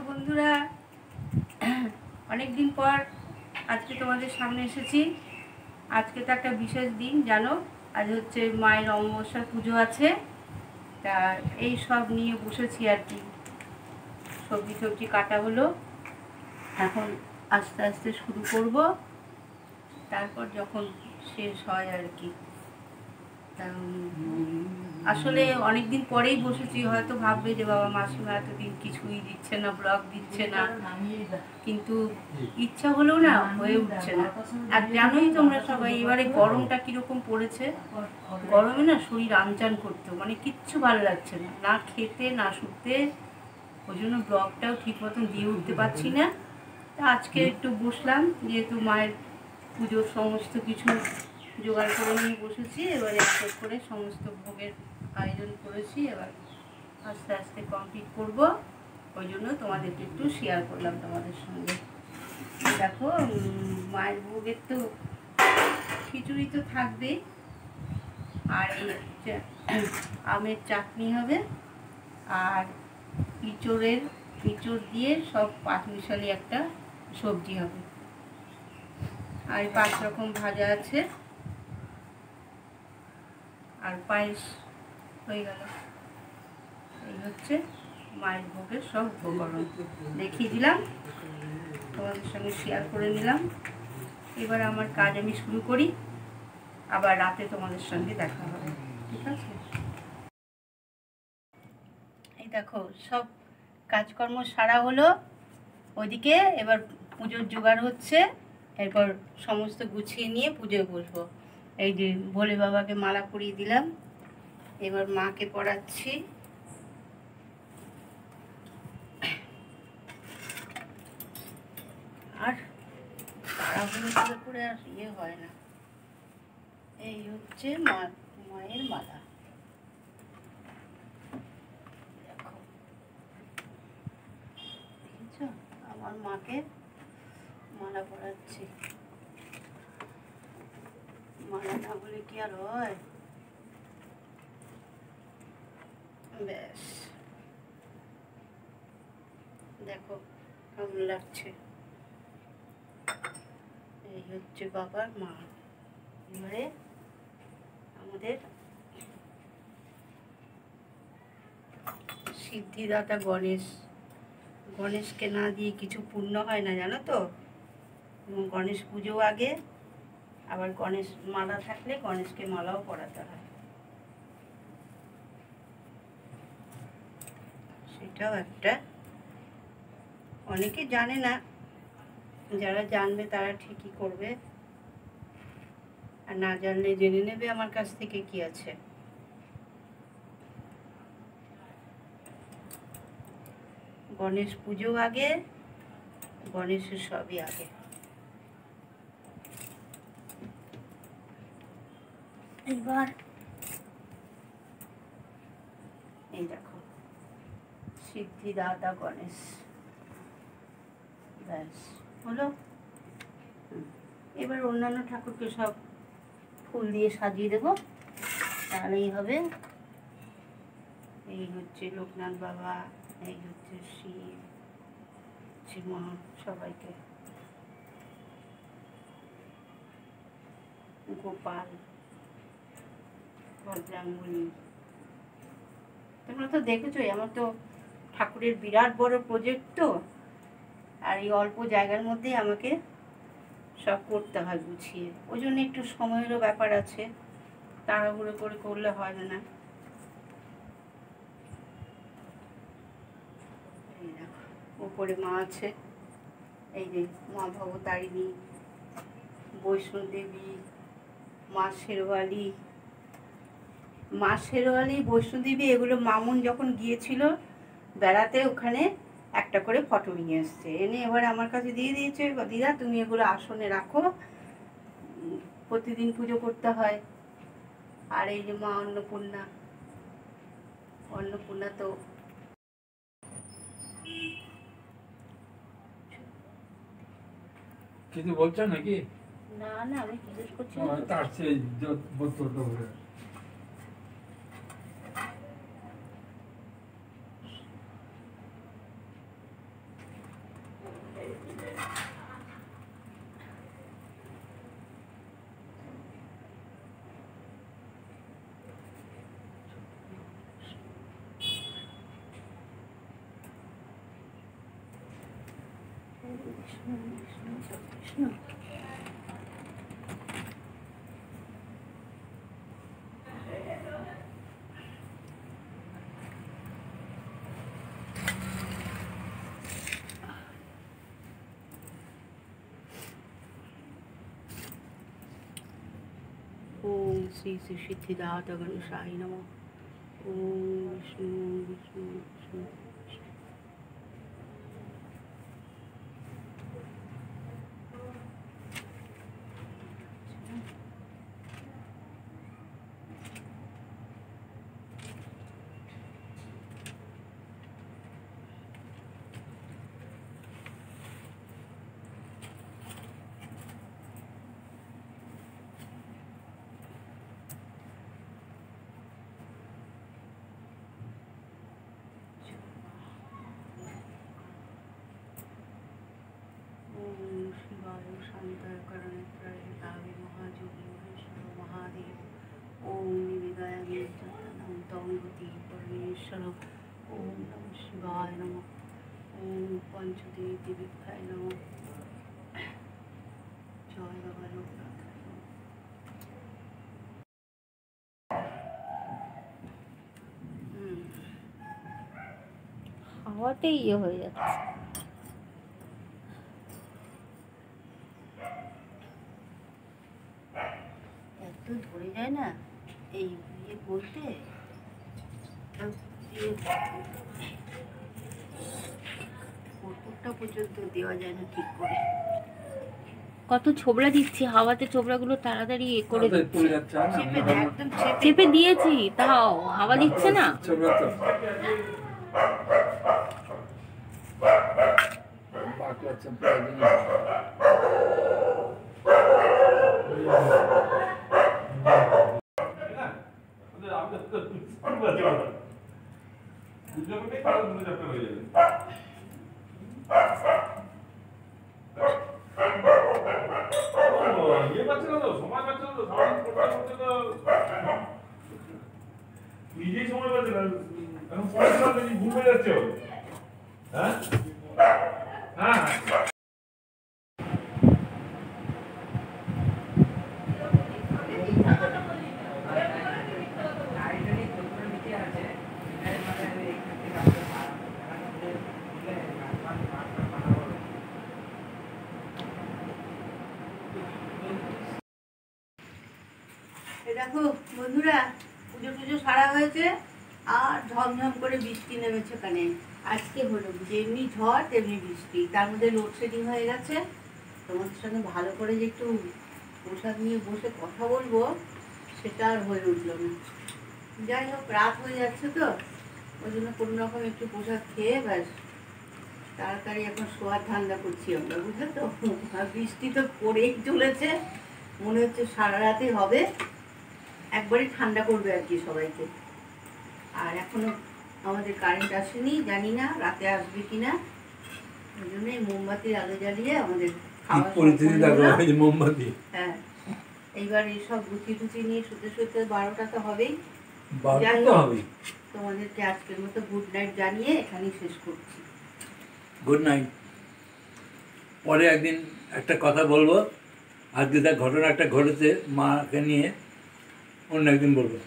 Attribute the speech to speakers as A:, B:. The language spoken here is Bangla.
A: বন্ধুরা, অনেকদিন পর আজকে তোমাদের সামনে এসেছি। আজকে তো একটা বিশেষ দিন, জানো। আজ হচ্ছে মায়ের অমাবস্যার পুজো আছে। তা এই সব নিয়ে বসেছি আর কি। সবজি কাটা হলো, এখন আস্তে আস্তে শুরু করব, তারপর যখন শেষ হয় আর কি। আসলে অনেকদিন পরেই বসেছি। হয়তো ভাববে যে বাবা মাসিমা এতদিন কিছুই দিচ্ছে না, ব্লগ দিচ্ছে না, কিন্তু ইচ্ছা হলেও না হয়ে উঠছে না। আর জানোই তোমরা সবাই এবারে গরমটা কিরকম পড়েছে। গরমে না শরীর আনচান করতো, মানে কিচ্ছু ভালো লাগছে না, না খেতে না শুতে। ওই জন্য ব্লগটাও ঠিক মতন দিয়ে উঠতে পারছি না। তা আজকে একটু বসলাম, যেহেতু মায়ের পুজোর সমস্ত কিছু জোগাড় করে নিয়ে বসেছি। এবারে এক করে সমস্ত ভোগের আয়োজন করেছি, এবার আস্তে আস্তে কমপ্লিট করব। ওই জন্য তোমাদেরকে একটু শেয়ার করলাম তোমাদের সঙ্গে। দেখো, মায়ের ভোগের তো খিচুড়ি তো থাকবেই, আর এই আমের চাটনি হবে, আর ইঁচড় দিয়ে সব পাঁচমিশালি একটা সবজি হবে, আর 5 রকম ভাজা আছে, আর পায়েস হয়ে গেল। এই হচ্ছে মায়ের ভোগের সব উপকরণ দেখিয়ে দিলাম, তোমাদের সঙ্গে শেয়ার করে নিলাম। এবার আমার কাজ আমি শুরু করি, আবার রাতে তোমাদের সঙ্গে দেখা হবে, ঠিক আছে? এই দেখো, সব কাজকর্ম সারা হলো ওইদিকে। এবার পুজোর জোগাড় হচ্ছে, এরপর সমস্ত গুছিয়ে নিয়ে পুজোয় বসবো। এই যে ভোলে বাবাকে মালা পরিয়ে দিলাম, এবার মাকে পড়াচ্ছি। আর তাড়াহুড়ো করে আর হয় না। এই হচ্ছে মায়ের মালা। দেখো, দেখেছো, আমার মাকে মালা পরাচ্ছি। মালা না বলে কি আর হয়? ব্যাস, দেখো কেমন লাগছে। এই হচ্ছে বাবার মা। এবারে আমাদের সিদ্ধিদাতা গণেশকে না দিয়ে কিছু পূর্ণ হয় না, জানো তো। গণেশ পুজো আগে, আবার গণেশ মালা থাকলে গণেশকে মালাও পরাতে হয়, সেটাও একটা। অনেকে জানে না, যারা জানবে তারা ঠিকই করবে, আর না জানলে জেনে নেবে আমার কাছ থেকে, কি আছে। গণেশ পুজো আগে, গণেশের সবই আগে। এবার এই দেখো, সিদ্ধিদাতা গণেশ, ব্যাস হলো। এবার অন্যান্য ঠাকুরকে সব ফুল দিয়ে সাজিয়ে দেবো, তাহলেই হবে। এই হচ্ছে লোকনাথ বাবা, এই হচ্ছে শিব, শ্রীমা, সবাইকে, গোপাল, ভদ্রাঙ্গুলি। তোমরা তো দেখেছোই, আমার তো ঠাকুরের বিরাট বড় প্রজেক্ট তো, আর এই অল্প জায়গার মধ্যেই আমাকে সব করতে হয় গুছিয়ে। ওই জন্য একটু সময়েরও ব্যাপার আছে, তাড়াহুড়ো করে করলে হবে না। এই দেখো, উপরে মা আছে, এই যে মা ভবতারিণী, বৈষ্ণোদেবী, মা শেরওয়ালি, বৈষ্ণোদেবী, এগুলো মামুন যখন গিয়েছিল বেড়াতে, ওখানে একটা করে ফটো নিয়ে এসছে, এনে এবার আমার কাছে দিয়ে দিয়েছে, দিদা তুমি এগুলো আসনে রাখো, প্রতিদিন পুজো করতে হয়। আর এই যে মা অন্নপূর্ণা তো
B: কিছু বলছো নাকি?
A: না না, আমি জিজ্ঞেস করছি
B: তার চেয়ে বোতল করে
A: কৃষ্ণ। ओम श्री श्री सिद्धिदाता गणेशाय नमः। ओम विष्णु विष्णु विष्णु। शांताय करुणेत्राय हिताय महायोगी महेश्वर महादेव। ओम निवेदाय निर्जनं तंगति परमेश्वर। ओम नमः शिवाय नमः। ओम पंचदेवी विद्याय नमः। जय बाबा लोकनाथ। হাওয়াতে ইয়ে হয়ে যাচ্ছে। এত ধরে যায় না এই ইয়ে বলতে, কর্পূরটা পর্যন্ত দেওয়া যায় না ঠিক করে। কত ছোবড়া দিচ্ছি, হাওয়াতে ছোবড়াগুলো তাড়াতাড়ি এ করে একদম চেপে দিয়েছি, তাও হাওয়া দিচ্ছে না।
C: নিজেই সময় পাচ্ছে না, এখন পড়াশোনা তুমি ঘুমে যাচ্ছ। হ্যাঁ হ্যাঁ
A: দেখো বন্ধুরা, পুজো টুজো সারা হয়েছে আর ঝমঝম করে বৃষ্টি নেমেছে। ওখানে আজকে হলো যেমনি ঝড় তেমনি বৃষ্টি, তার মধ্যে লোডশেডিং হয়ে গেছে। তোমাদের সঙ্গে ভালো করে যে একটু প্রসাদ নিয়ে বসে কথা বলবো সেটা আর হয়ে উঠলো না। যাই হোক, রাত হয়ে যাচ্ছে তো, ওই জন্য কোনো রকম একটু প্রসাদ খেয়ে ব্যাস তাড়াতাড়ি এখন শোয়ার ধান্দা করছি আমরা, বুঝলে তো। আর বৃষ্টি তো পড়েই চলেছে, মনে হচ্ছে সারা রাতে হবে, একবারই ঠান্ডা করবে আর কি সবাইকে। আর এখনো আমাদের কারেন্ট আসেনি, জানি না রাতে আসবে কিনা, ওই জন্য মোমবাতির আলো জ্বালিয়ে আমাদের
B: মোমবাতি।
A: হ্যাঁ, এইবার এইসব গুছি টুচি নিয়ে শুতে শুতে 12টা তো হবেই। তোমাদেরকে আজকের মতো গুড নাইট জানিয়ে এখানেই শেষ করছি।
B: Good night. পরে একদিন একটা কথা বলবো, আজকে তার ঘটনা একটা ঘটেছে মাকে নিয়ে, অন্য একদিন বলবো।